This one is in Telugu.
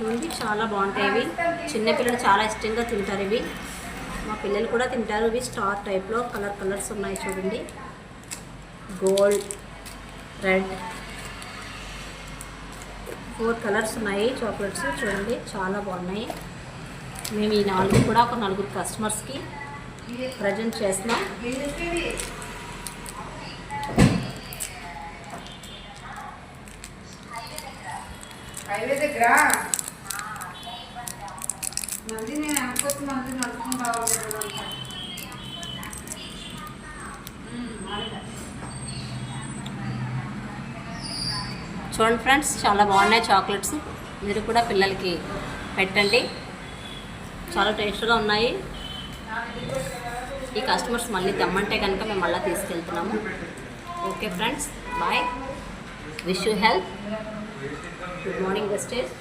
చూడండి చాలా బాగుంటాయి ఇవి. చిన్నపిల్లలు చాలా ఇష్టంగా తింటారు ఇవి. మా పిల్లలు కూడా తింటారు. ఇవి స్టార్ టైప్లో కలర్స్ ఉన్నాయి చూడండి. గోల్డ్, రెడ్, 4 కలర్స్ ఉన్నాయి చాక్లెట్స్. చూడండి చాలా బాగున్నాయి. మేము ఈ 4 కూడా ఒక 4 కస్టమర్స్కి ప్రజెంట్ చేస్తున్నాం. హైవే దగ్గర మంది నేను అనుకోవచ్చు మంది నడుచుకుంటా చూడండి ఫ్రెండ్స్, చాలా బాగున్నాయి చాక్లెట్స్. మీరు కూడా పిల్లలకి పెట్టండి, చాలా టేస్ట్గా ఉన్నాయి. ఈ కస్టమర్స్ మళ్ళీ తెమ్మంటే కనుక మేము మళ్ళీ తీసుకెళ్తున్నాము. Okay friends, bye. Wish you health. Good morning wastage.